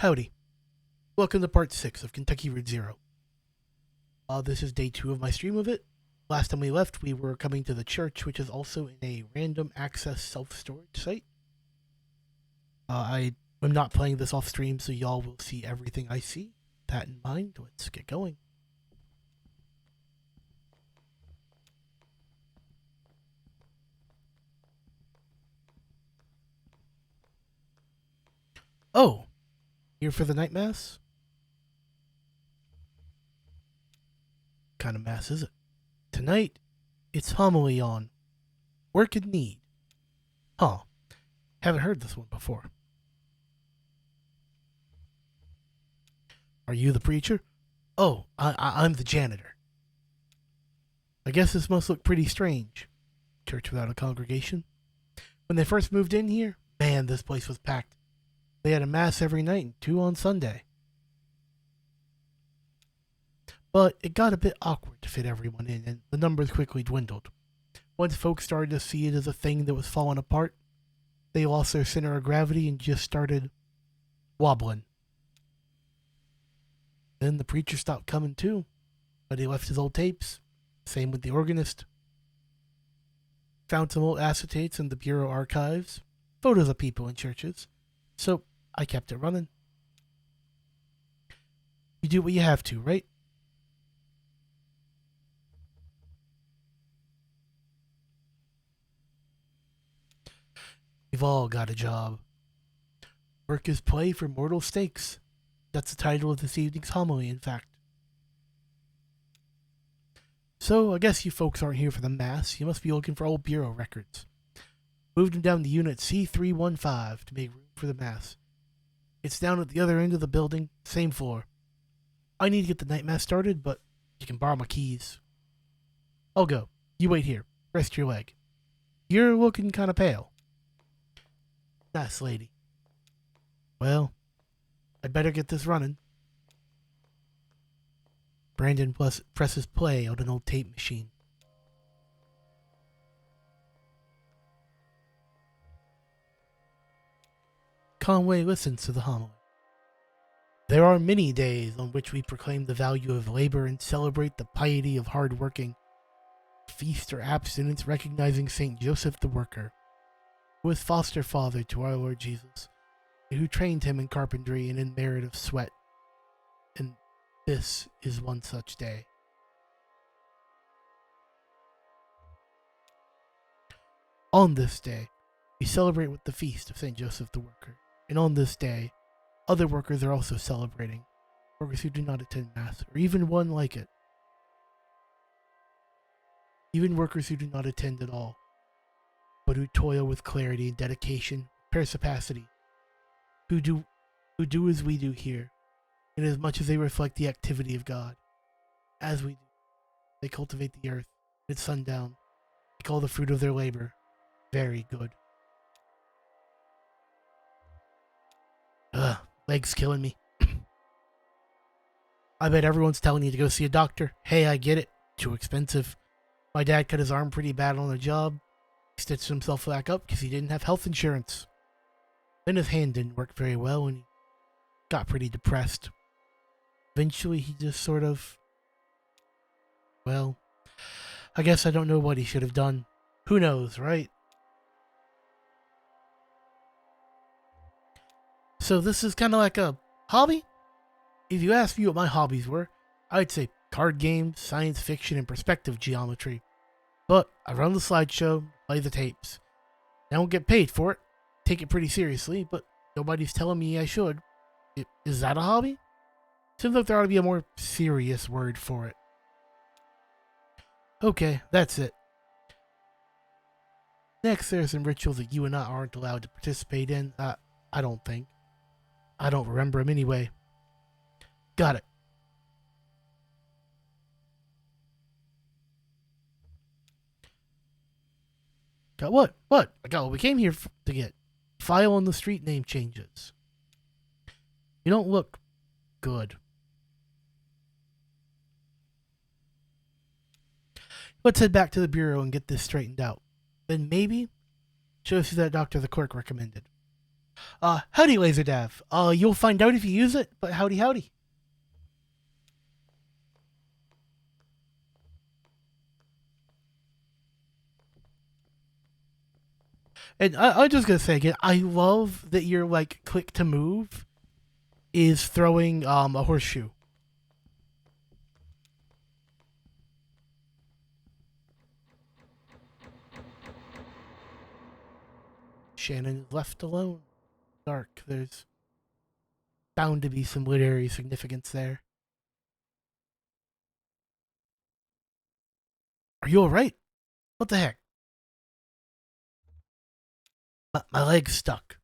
Howdy. Welcome to part 6 of Kentucky Route Zero. This is day 2 of my stream of it. Last time we left, we were coming to the church, which is also in a random access self-storage site. I am not playing this off stream, so y'all will see everything I see. That in mind, let's get going. Oh, here for the night mass? What kind of mass is it? Tonight, it's homily on work and need. Huh. Haven't heard this one before. Are you the preacher? Oh, I'm the janitor. I guess this must look pretty strange. Church without a congregation. When they first moved in here, man, this place was packed. They had a mass every night and 2 on Sunday. But it got a bit awkward to fit everyone in, and the numbers quickly dwindled. Once folks started to see it as a thing that was falling apart, they lost their center of gravity and just started wobbling. Then the preacher stopped coming too, but he left his old tapes. Same with the organist. Found some old acetates in the Bureau archives, photos of people in churches, so I kept it running. You do what you have to, right? We've all got a job. Work is play for mortal stakes. That's the title of this evening's homily, in fact. So, I guess you folks aren't here for the mass. You must be looking for old bureau records. Moved them down to Unit C315 to make room for the mass. It's down at the other end of the building, same floor. I need to get the night mass started, but you can borrow my keys. I'll go. You wait here. Rest your leg. You're looking kind of pale. Nice lady. Well, I'd better get this running. Brandon presses play on an old tape machine. Conway listens to the homily. There are many days on which we proclaim the value of labor and celebrate the piety of hard working. Feast or abstinence recognizing St. Joseph the Worker, who was foster father to our Lord Jesus, and who trained him in carpentry and in merit of sweat. And this is one such day. On this day, we celebrate with the feast of St. Joseph the Worker, and on this day, other workers are also celebrating, workers who do not attend Mass, or even one like it. Even workers who do not attend at all, but who toil with clarity and dedication, perspicacity, who do as we do here, inasmuch as they reflect the activity of God. As we do, they cultivate the earth. At sundown, they call the fruit of their labor very good. Ugh, legs killing me. I bet everyone's telling you to go see a doctor. Hey, I get it. Too expensive. My dad cut his arm pretty bad on a job. He stitched himself back up because he didn't have health insurance. Then his hand didn't work very well and he got pretty depressed. Eventually he just sort of... Well, I guess I don't know what he should have done. Who knows, right? So this is kind of like a hobby? If you asked me what my hobbies were, I'd say card games, science fiction, and perspective geometry. But I run the slideshow, play the tapes. I don't get paid for it. Take it pretty seriously, but nobody's telling me I should. Is that a hobby? Seems like there ought to be a more serious word for it. Okay, that's it. Next, there are some rituals that you and I aren't allowed to participate in. I don't think. I don't remember them anyway. Got it. Got what? What? I got what we came here to get. File on the street name changes. You don't look good. Let's head back to the bureau and get this straightened out. Then maybe show us who that doctor the clerk recommended. Howdy, Laser Dav. You'll find out if you use it, but howdy, howdy. And I'm just gonna say again, I love that your like click to move is throwing a horseshoe. Shannon is left alone. Dark. There's bound to be some literary significance there. Are you alright? What the heck? My leg's stuck.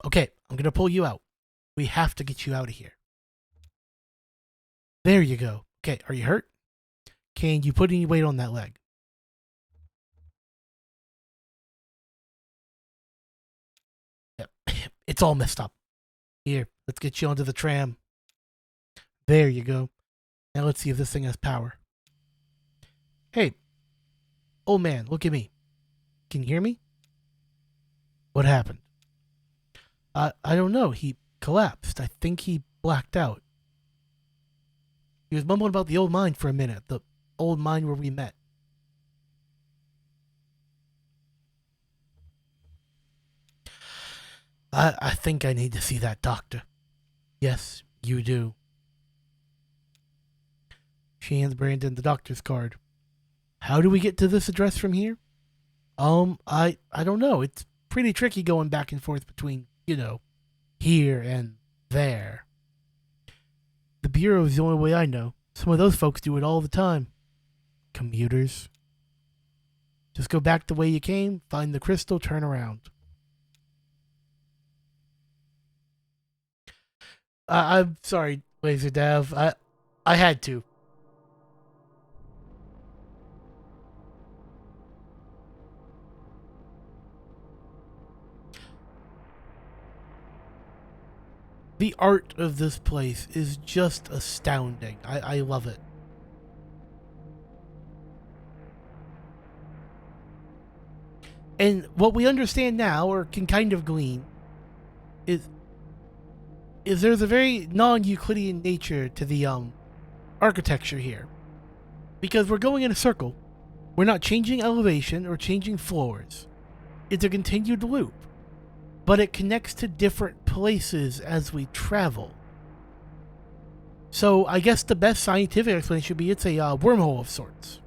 Okay, I'm gonna pull you out. We have to get you out of here. There you go. Okay, are you hurt? Can you put any weight on that leg? Yep. It's all messed up. Here, let's get you onto the tram. There you go. Now let's see if this thing has power. Hey, old man, look at me. Can you hear me? What happened? I don't know. He collapsed. I think he blacked out. He was mumbling about the old mine for a minute. The old mine where we met. I think I need to see that doctor. Yes, you do. She hands Brandon the doctor's card. How do we get to this address from here? I don't know. It's pretty tricky going back and forth between, here and there. The Bureau is the only way I know. Some of those folks do it all the time. Commuters. Just go back the way you came, find the crystal, turn around. I'm sorry, Laser Dav. I had to. The art of this place is just astounding. I love it. And what we understand now, or can kind of glean, is there's a very non-Euclidean nature to the architecture here. Because we're going in a circle. We're not changing elevation or changing floors. It's a continued loop. But it connects to different places as we travel. So I guess the best scientific explanation should be it's a wormhole of sorts.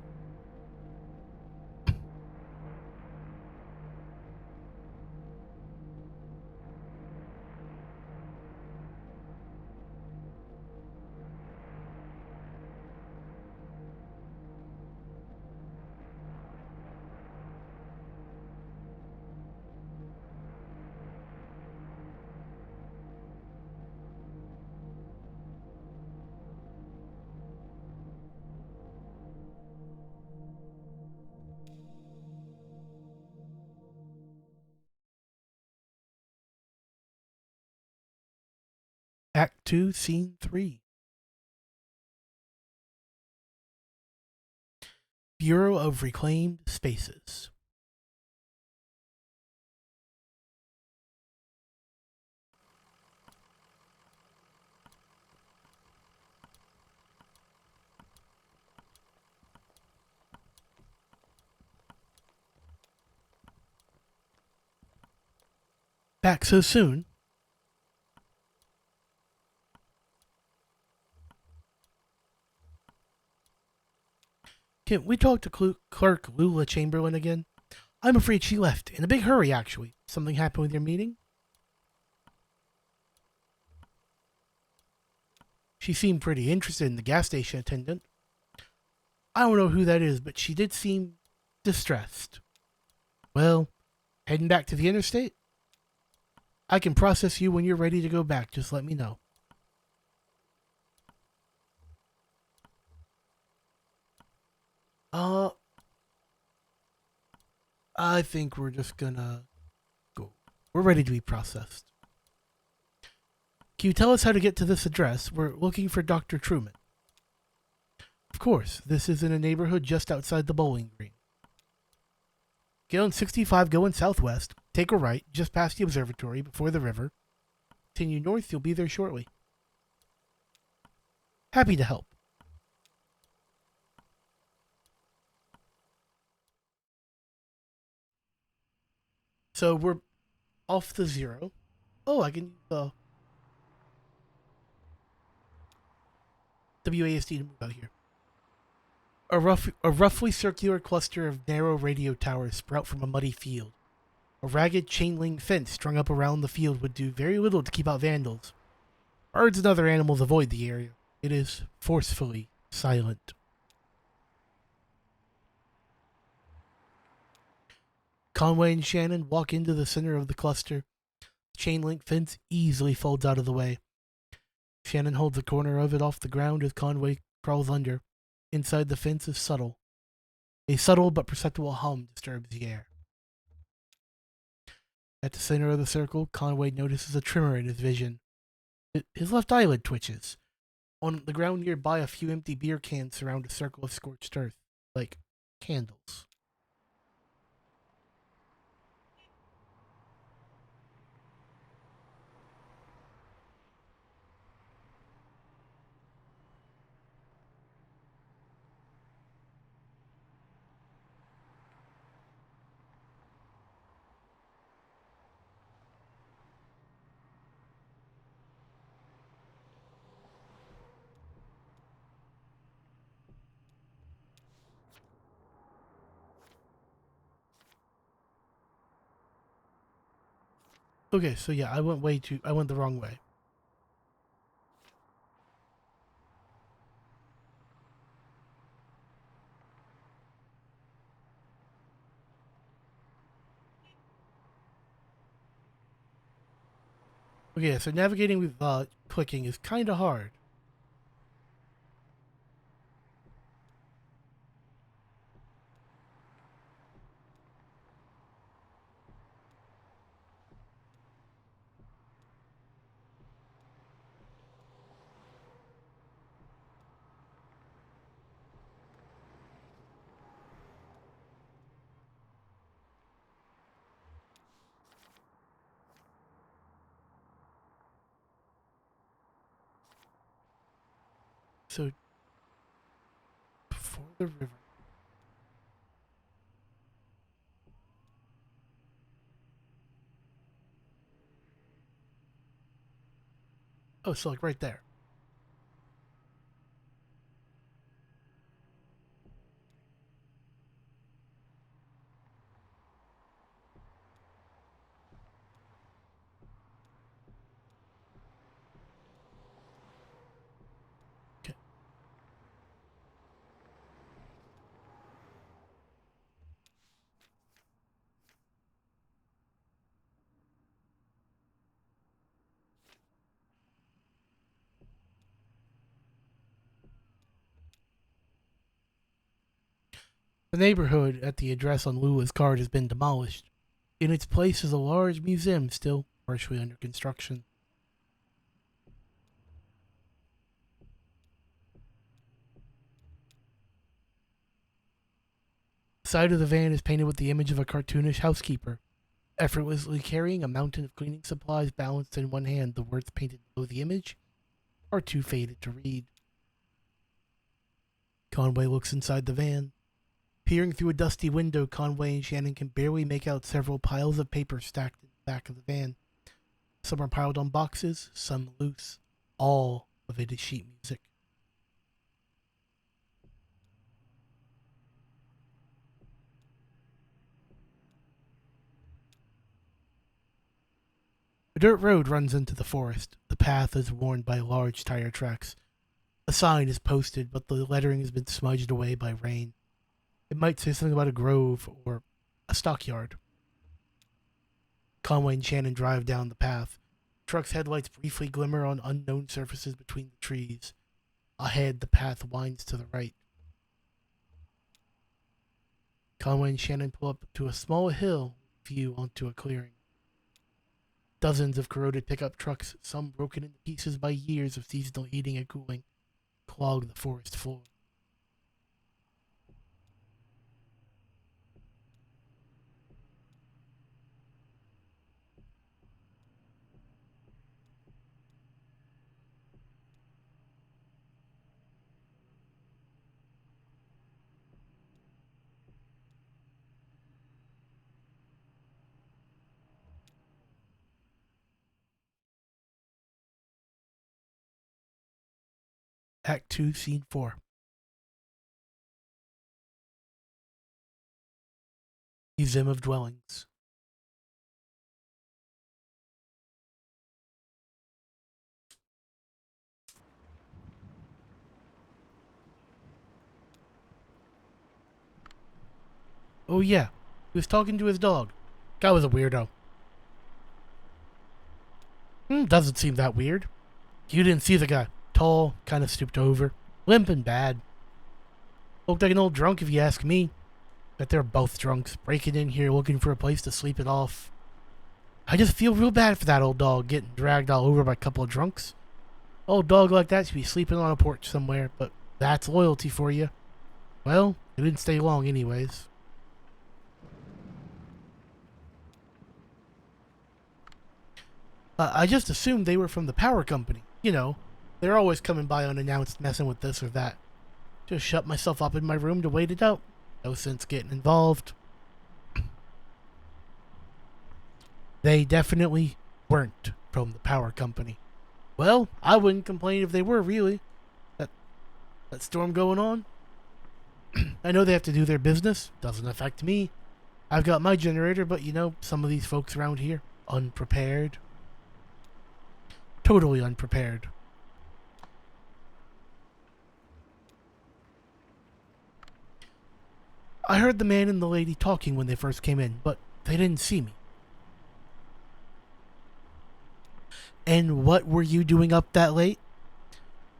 Act 2, Scene 3. Bureau of Reclaimed Spaces. Back so soon? Can we talk to Clerk Lula Chamberlain again? I'm afraid she left. In a big hurry, actually. Something happened with your meeting? She seemed pretty interested in the gas station attendant. I don't know who that is, but she did seem distressed. Well, heading back to the interstate? I can process you when you're ready to go back. Just let me know. I think we're just gonna go. We're ready to be processed. Can you tell us how to get to this address? We're looking for Dr. Truman. Of course, this is in a neighborhood just outside the bowling green. Get on 65 going southwest. Take a right, just past the observatory, before the river. Continue north, you'll be there shortly. Happy to help. So we're off the 0. Oh, I can use the WASD to move out here. A roughly circular cluster of narrow radio towers sprout from a muddy field. A ragged chain link fence strung up around the field would do very little to keep out vandals. Birds and other animals avoid the area. It is forcefully silent. Conway and Shannon walk into the center of the cluster. The chain link fence easily folds out of the way. Shannon holds a corner of it off the ground as Conway crawls under. Inside the fence is subtle. A subtle but perceptible hum disturbs the air. At the center of the circle, Conway notices a tremor in his vision. His left eyelid twitches. On the ground nearby, a few empty beer cans surround a circle of scorched earth, like candles. Okay, so yeah, I went the wrong way. Okay, so navigating with clicking is kind of hard. So, before the river. Oh, so like right there. Okay. The neighborhood at the address on Lula's card has been demolished. In its place is a large museum still partially under construction. The side of the van is painted with the image of a cartoonish housekeeper, effortlessly carrying a mountain of cleaning supplies balanced in one hand. The words painted below the image are too faded to read. Conway looks inside the van. Peering through a dusty window, Conway and Shannon can barely make out several piles of paper stacked in the back of the van. Some are piled on boxes, some loose. All of it is sheet music. A dirt road runs into the forest. The path is worn by large tire tracks. A sign is posted, but the lettering has been smudged away by rain. It might say something about a grove or a stockyard. Conway and Shannon drive down the path. Truck's headlights briefly glimmer on unknown surfaces between the trees. Ahead, the path winds to the right. Conway and Shannon pull up to a small hill, view onto a clearing. Dozens of corroded pickup trucks, some broken into pieces by years of seasonal heating and cooling, clog the forest floor. Act 2, Scene 4. Museum of Dwellings. Oh yeah, he was talking to his dog. Guy was a weirdo. Doesn't seem that weird. You didn't see the guy. Tall, kind of stooped over, limp and bad. Looked like an old drunk if you ask me. Bet they're both drunks, breaking in here looking for a place to sleep it off. I just feel real bad for that old dog getting dragged all over by a couple of drunks. Old dog like that should be sleeping on a porch somewhere, but that's loyalty for you. Well, it didn't stay long anyways. I just assumed they were from the power company. You know, they're always coming by unannounced messing with this or that. Just shut myself up in my room to wait it out. No sense getting involved. They definitely weren't from the power company. Well, I wouldn't complain if they were, really. That storm going on. I know they have to do their business. Doesn't affect me. I've got my generator, but you know, some of these folks around here, unprepared. Totally unprepared. I heard the man and the lady talking when they first came in, but they didn't see me. And what were you doing up that late?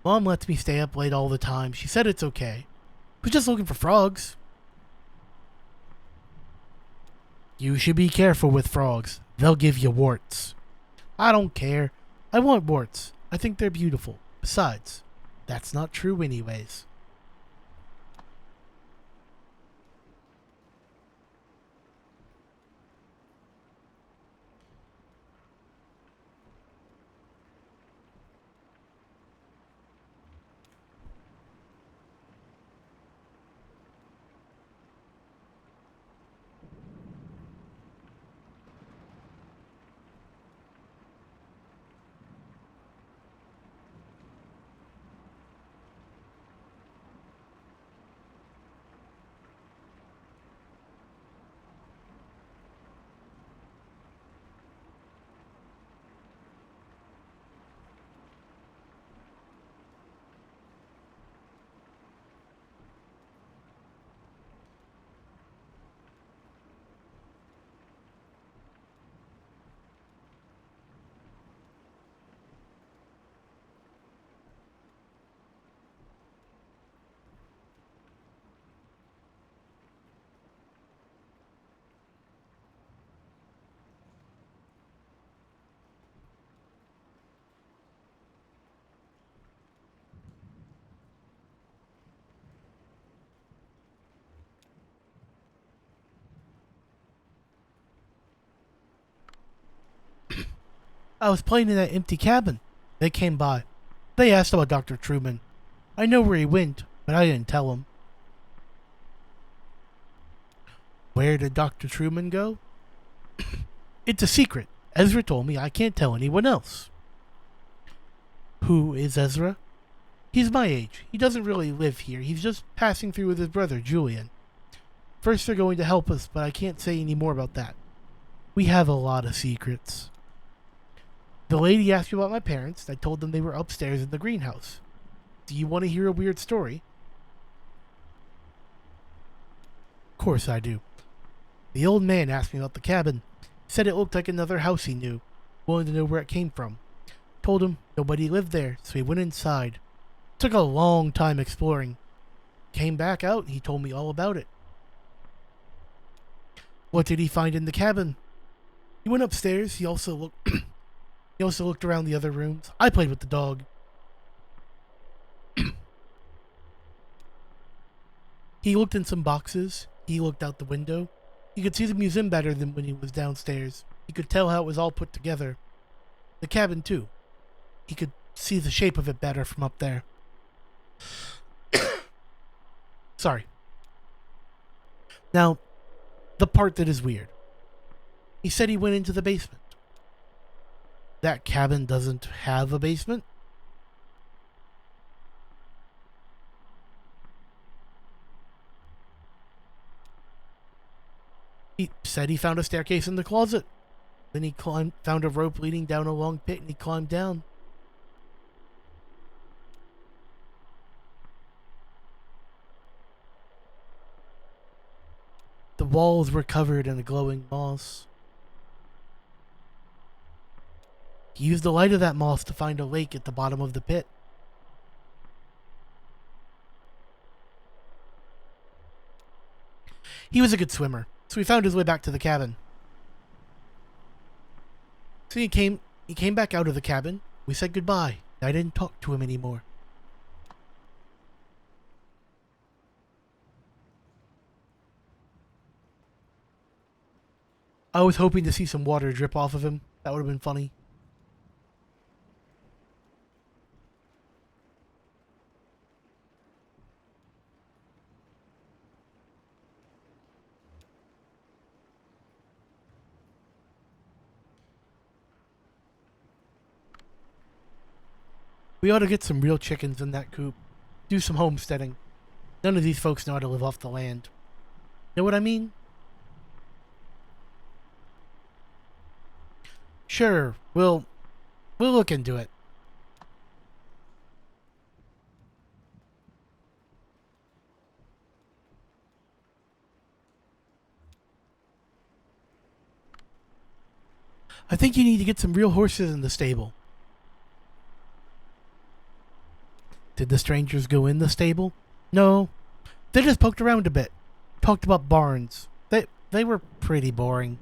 Mom lets me stay up late all the time. She said it's okay. I was just looking for frogs. You should be careful with frogs. They'll give you warts. I don't care. I want warts. I think they're beautiful. Besides, that's not true anyways. I was playing in that empty cabin. They came by. They asked about Dr. Truman. I know where he went, but I didn't tell them. Where did Dr. Truman go? It's a secret. Ezra told me I can't tell anyone else. Who is Ezra? He's my age. He doesn't really live here. He's just passing through with his brother, Julian. First they're going to help us, but I can't say any more about that. We have a lot of secrets. The lady asked me about my parents. I told them they were upstairs in the greenhouse. Do you want to hear a weird story? Of course I do. The old man asked me about the cabin. Said it looked like another house he knew. Wanted to know where it came from. Told him nobody lived there, so he went inside. Took a long time exploring. Came back out and he told me all about it. What did he find in the cabin? He went upstairs. He also looked around the other rooms. I played with the dog. He looked in some boxes. He looked out the window. He could see the museum better than when he was downstairs. He could tell how it was all put together. The cabin, too. He could see the shape of it better from up there. Sorry. Now, the part that is weird. He said he went into the basement. That cabin doesn't have a basement? He said he found a staircase in the closet. Then he found a rope leading down a long pit and he climbed down. The walls were covered in a glowing moss. He used the light of that moss to find a lake at the bottom of the pit. He was a good swimmer, so he found his way back to the cabin. So he came back out of the cabin. We said goodbye. I didn't talk to him anymore. I was hoping to see some water drip off of him. That would have been funny. We ought to get some real chickens in that coop. Do some homesteading. None of these folks know how to live off the land. Know what I mean? Sure, we'll look into it. I think you need to get some real horses in the stable. Did the strangers go in the stable? No. They just poked around a bit. Talked about barns. They were pretty boring.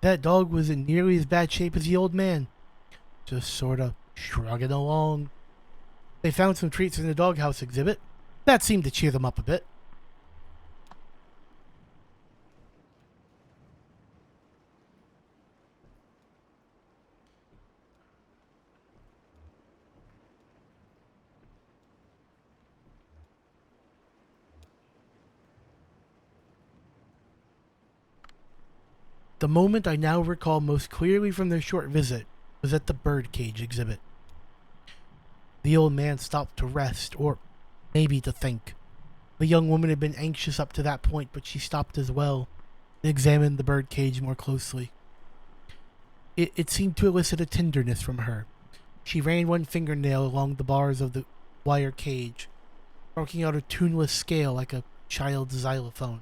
That dog was in nearly as bad shape as the old man. Just sort of shrugging along. They found some treats in the doghouse exhibit. That seemed to cheer them up a bit. The moment I now recall most clearly from their short visit was at the birdcage exhibit. The old man stopped to rest, or maybe to think. The young woman had been anxious up to that point, but she stopped as well and examined the birdcage more closely. It seemed to elicit a tenderness from her. She ran one fingernail along the bars of the wire cage, stroking out a tuneless scale like a child's xylophone.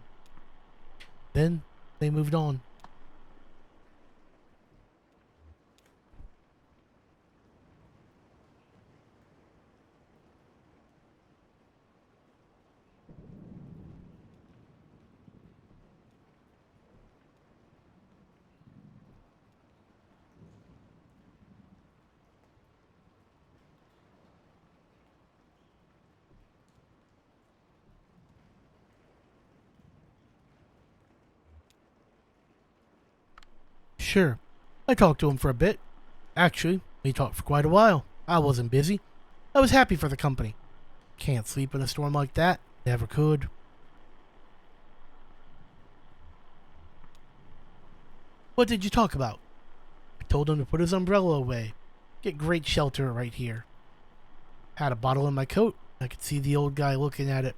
Then they moved on. Sure, I talked to him for a bit. Actually, we talked for quite a while. I wasn't busy. I was happy for the company. Can't sleep in a storm like that. Never could. What did you talk about? I told him to put his umbrella away. Get great shelter right here. Had a bottle in my coat. I could see the old guy looking at it.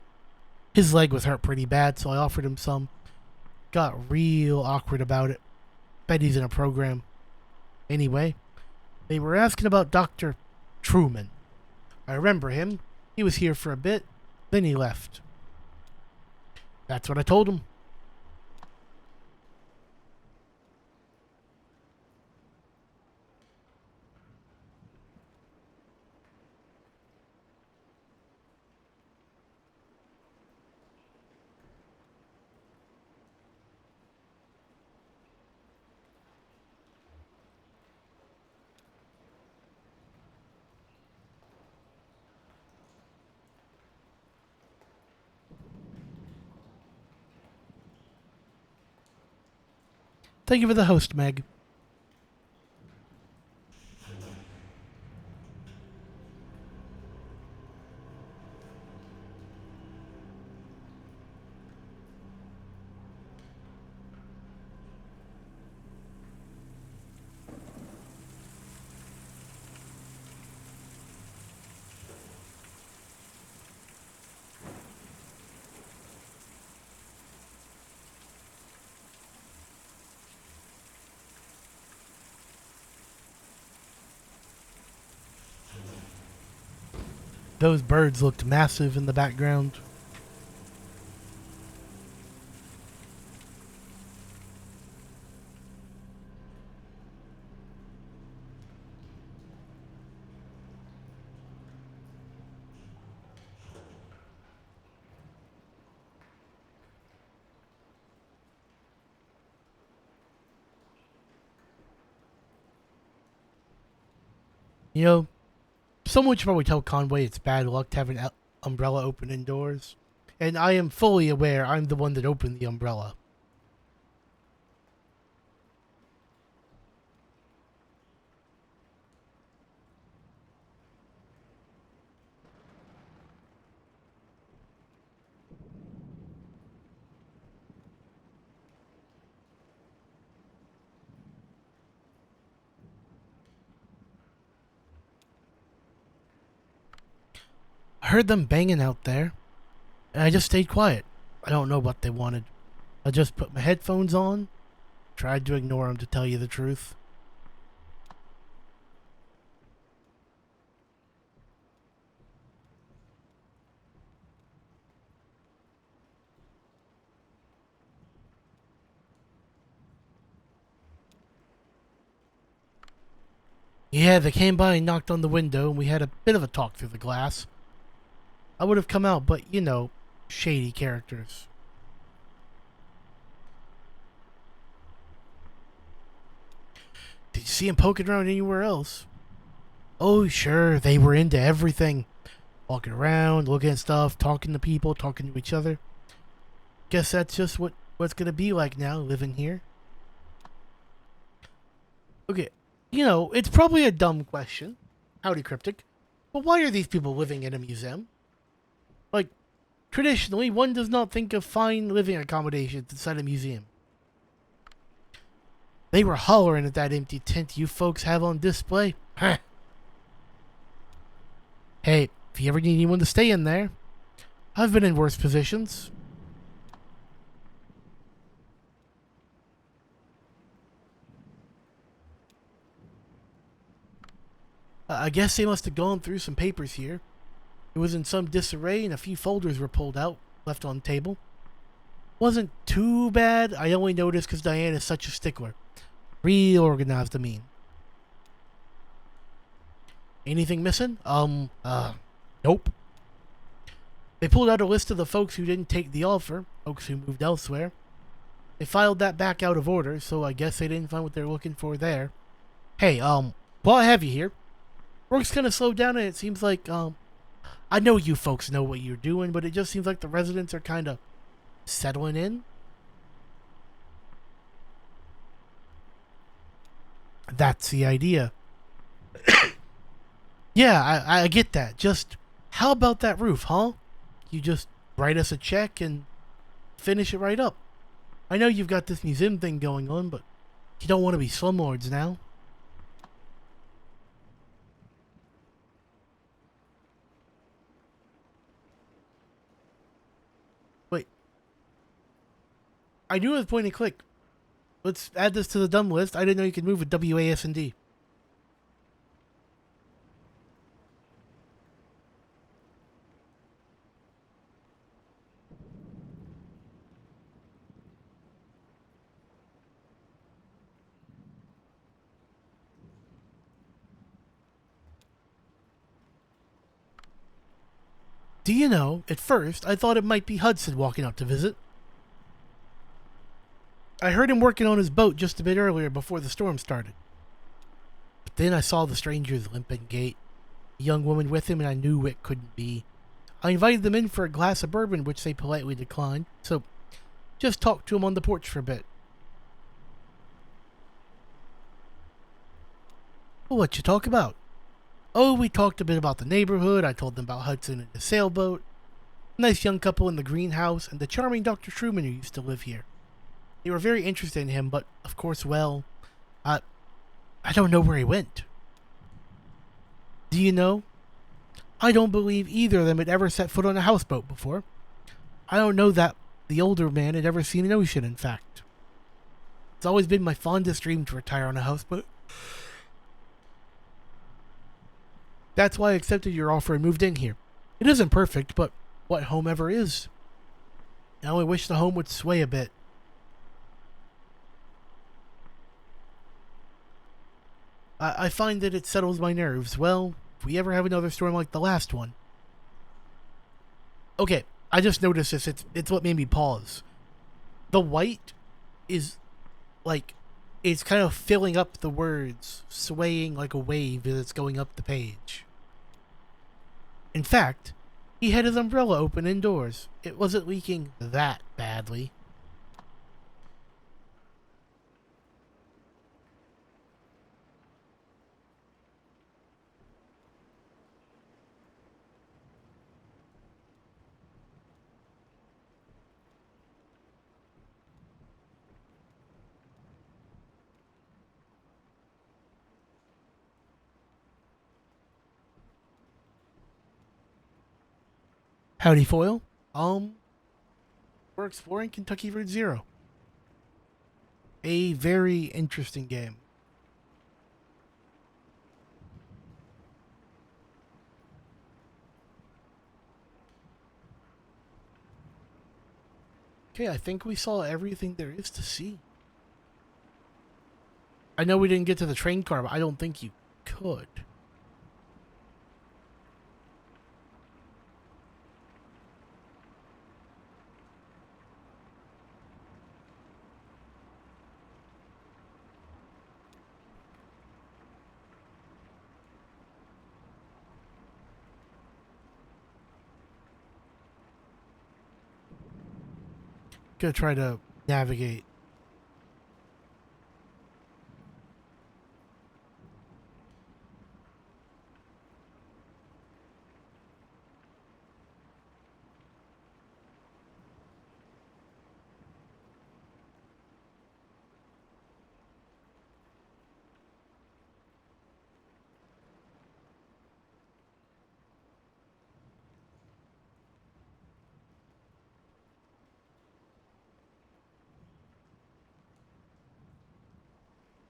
His leg was hurt pretty bad, so I offered him some. Got real awkward about it. Bet he's in a program. Anyway, they were asking about Dr. Truman. I remember him. He was here for a bit, then he left. That's what I told him. Thank you for the host, Meg. Those birds looked massive in the background. You know, someone should probably tell Conway it's bad luck to have an umbrella open indoors. And I am fully aware I'm the one that opened the umbrella. I heard them banging out there, and I just stayed quiet. I don't know what they wanted. I just put my headphones on, tried to ignore them to tell you the truth. Yeah, they came by and knocked on the window, and we had a bit of a talk through the glass. I would have come out, but, you know, shady characters. Did you see him poking around anywhere else? Oh, sure, they were into everything. Walking around, looking at stuff, talking to people, talking to each other. Guess that's just what's gonna be like now, living here. Okay, you know, it's probably a dumb question. Howdy, Cryptic. But why are these people living in a museum? Like, traditionally, one does not think of fine living accommodations inside a museum. They were hollering at that empty tent you folks have on display. Huh. Hey, if you ever need anyone to stay in there, I've been in worse positions. I guess they must have gone through some papers here. It was in some disarray and a few folders were pulled out, left on the table. Wasn't too bad. I only noticed because Diane is such a stickler. Real organized, I mean. Anything missing? Nope. They pulled out a list of the folks who didn't take the offer, folks who moved elsewhere. They filed that back out of order, so I guess they didn't find what they're looking for there. Hey, while I have you here, work's kind of slowed down and it seems like, I know you folks know what you're doing, but it just seems like the residents are kind of settling in. That's the idea. Yeah, I get that. Just, how about that roof, huh? You just write us a check and finish it right up. I know you've got this museum thing going on, but you don't want to be slumlords now. Wait. I knew it was point and click. Let's add this to the dumb list. I didn't know you could move with WASD. Do you know, at first, I thought it might be Hudson walking out to visit. I heard him working on his boat just a bit earlier before the storm started. But then I saw the stranger's limping gait, a young woman with him, and I knew it couldn't be. I invited them in for a glass of bourbon, which they politely declined, so just talked to him on the porch for a bit. Well, what you talk about? Oh, we talked a bit about the neighborhood. I told them about Hudson and the sailboat, a nice young couple in the greenhouse, and the charming Dr. Truman who used to live here. They were very interested in him, but, of course, well, I don't know where he went. Do you know? I don't believe either of them had ever set foot on a houseboat before. I don't know that the older man had ever seen an ocean, in fact. It's always been my fondest dream to retire on a houseboat. That's why I accepted your offer and moved in here. It isn't perfect, but what home ever is? I only wish the home would sway a bit. I find that it settles my nerves. Well, if we ever have another storm like the last one. Okay, I just noticed this. It's what made me pause. The white is like it's kind of filling up the words, swaying like a wave as it's going up the page. In fact, he had his umbrella open indoors. It wasn't leaking that badly. Howdy, Foil. We're exploring Kentucky Route Zero. A very interesting game. Okay, I think we saw everything there is to see. I know we didn't get to the train car, but I don't think you could. Gonna try to navigate.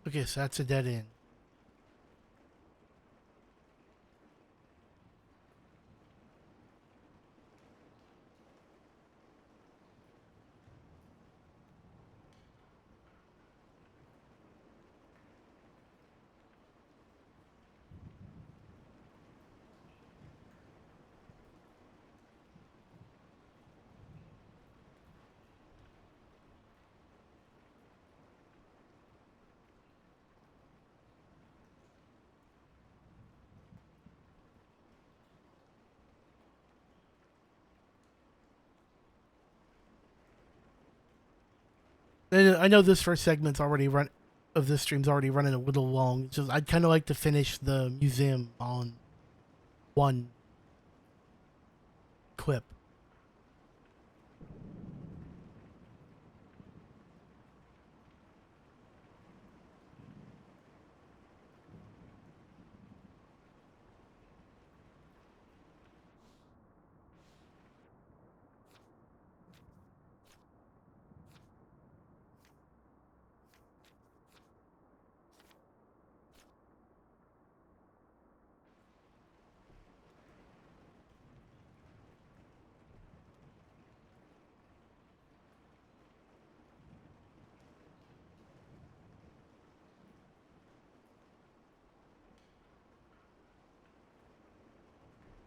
Okay, so that's a dead end. And I know this first segment's already run of this stream's already running a little long. It's just I'd kind of like to finish the museum on one clip.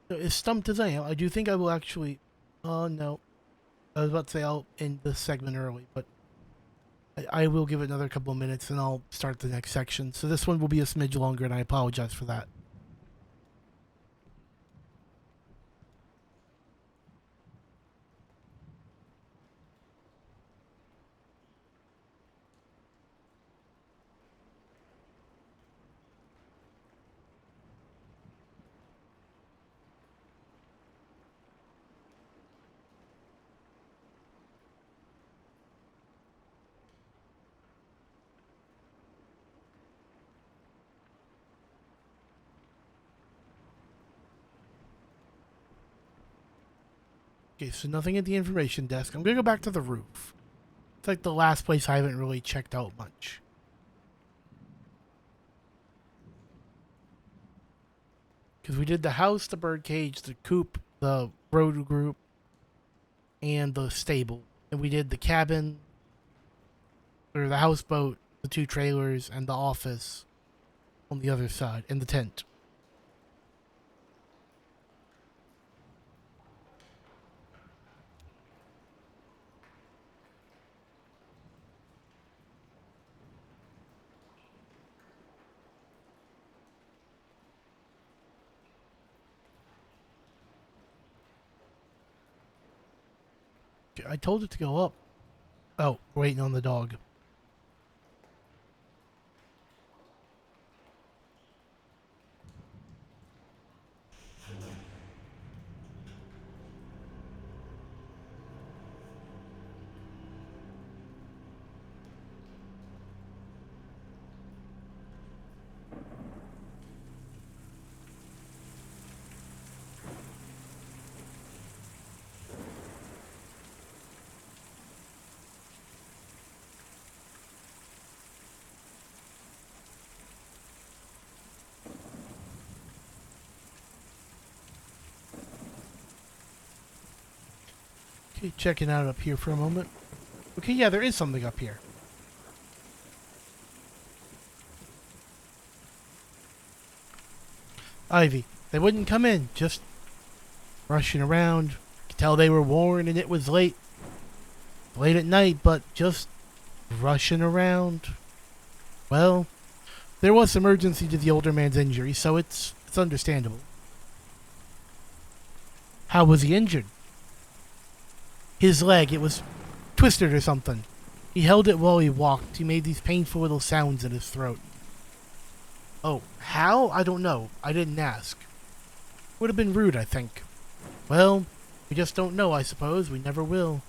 So as stumped as I am, I do think I will actually. Oh no, I was about to say I'll end this segment early, but I will give it another couple of minutes and I'll start the next section. So this one will be a smidge longer, and I apologize for that. Okay, so nothing at the information desk. I'm gonna go back to the roof. It's like the last place I haven't really checked out much. Because we did the house, the birdcage, the coop, the road group, and the stable. And we did the cabin, or the houseboat, the 2 trailers, and the office on the other side, and the tent. I told it to go up. Oh, waiting on the dog. Okay, checking out up here for a moment. Okay, yeah, there is something up here. Ivy. They wouldn't come in, just rushing around. You could tell they were worn and it was late. Late at night, but just rushing around. Well, there was some urgency to the older man's injury, so it's understandable. How was he injured? His leg, it was twisted or something. He held it while he walked. He made these painful little sounds in his throat. Oh, how? I don't know. I didn't ask. Would have been rude, I think. Well, we just don't know, I suppose. We never will.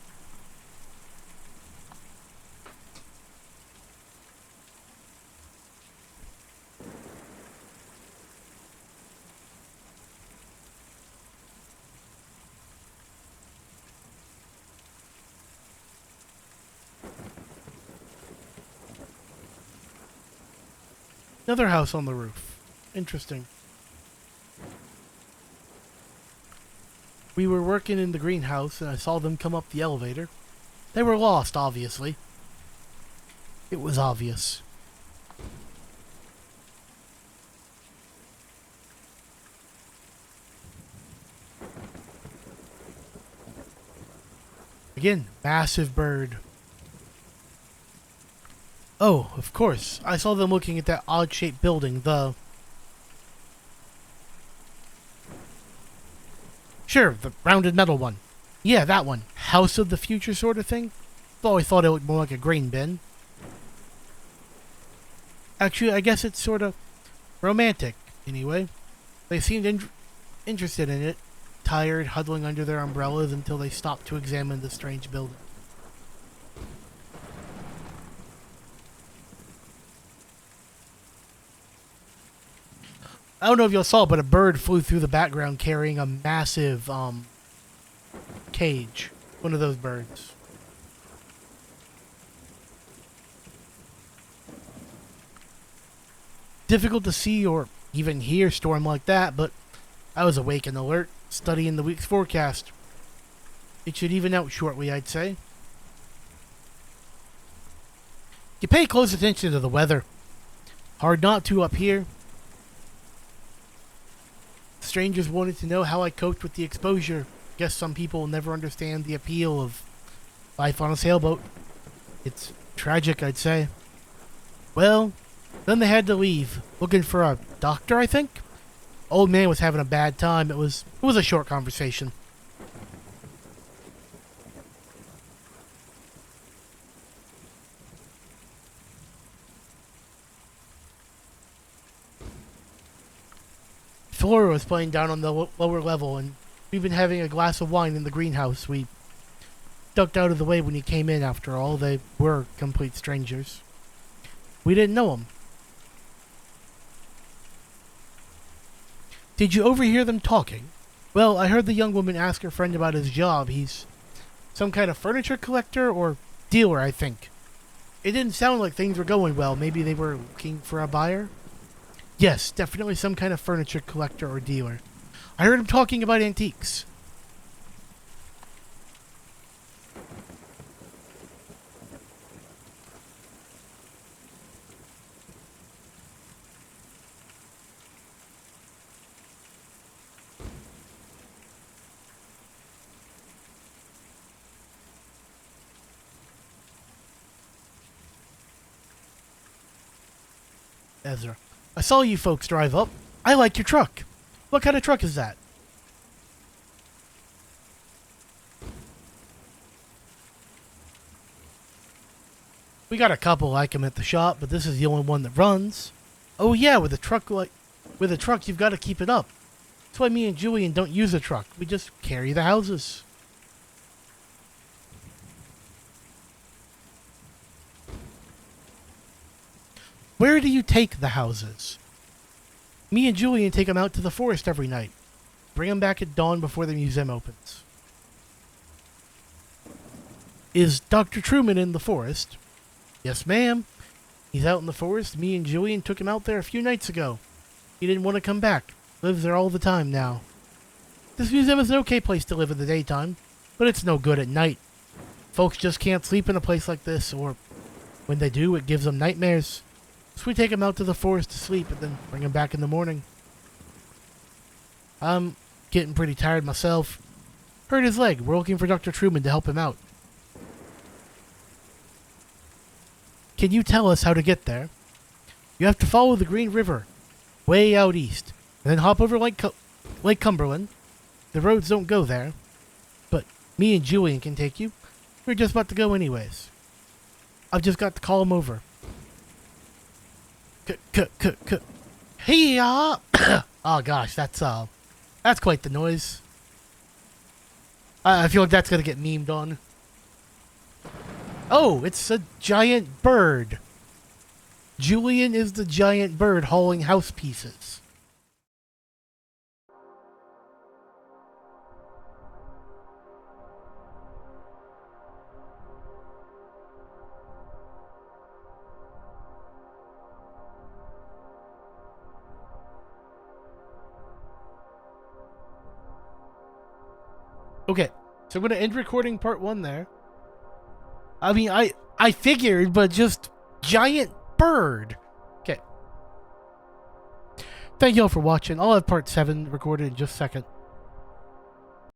Another house on the roof. Interesting. We were working in the greenhouse and I saw them come up the elevator. They were lost, obviously. It was obvious. Again, massive bird. Oh, of course. I saw them looking at that odd-shaped building, Sure, the rounded metal one. Yeah, that one. House of the future sort of thing? Always thought it looked more like a grain bin. Actually, I guess it's sort of romantic, anyway. They seemed interested in it, tired, huddling under their umbrellas until they stopped to examine the strange building. I don't know if y'all saw, but a bird flew through the background carrying a massive, cage. One of those birds. Difficult to see or even hear storm like that, but I was awake and alert, studying the week's forecast. It should even out shortly, I'd say. You pay close attention to the weather. Hard not to up here. Strangers wanted to know how I coped with the exposure. Guess some people will never understand the appeal of life on a sailboat. It's tragic, I'd say. Well, then they had to leave, looking for a doctor, I think. Old man was having a bad time. It was a short conversation. Flora was playing down on the lower level, and we've been having a glass of wine in the greenhouse. We ducked out of the way when he came in, after all. They were complete strangers. We didn't know him. Did you overhear them talking? Well, I heard the young woman ask her friend about his job. He's some kind of furniture collector or dealer, I think. It didn't sound like things were going well. Maybe they were looking for a buyer? Yes, definitely some kind of furniture collector or dealer. I heard him talking about antiques. Ezra. I saw you folks drive up. I like your truck. What kind of truck is that? We got a couple like them at the shop, but this is the only one that runs. Oh yeah, with a truck you've got to keep it up. That's why me and Julian don't use a truck. We just carry the houses. Where do you take the houses? Me and Julian take them out to the forest every night. Bring them back at dawn before the museum opens. Is Dr. Truman in the forest? Yes, ma'am. He's out in the forest. Me and Julian took him out there a few nights ago. He didn't want to come back. Lives there all the time now. This museum is an okay place to live in the daytime, but it's no good at night. Folks just can't sleep in a place like this, or when they do, it gives them nightmares. So we take him out to the forest to sleep and then bring him back in the morning. I'm getting pretty tired myself. Hurt his leg. We're looking for Dr. Truman to help him out. Can you tell us how to get there? You have to follow the Green River, way out east, and then hop over Lake Cumberland. The roads don't go there, but me and Julian can take you. We're just about to go anyways. I've just got to call him over. Hey-ya! Oh gosh, that's quite the noise. I feel like that's gonna get memed on. Oh, it's a giant bird. Julian is the giant bird hauling house pieces. Okay, so I'm going to end recording part 1 there. I mean, I figured, but just giant bird. Okay. Thank you all for watching. I'll have part 7 recorded in just a second.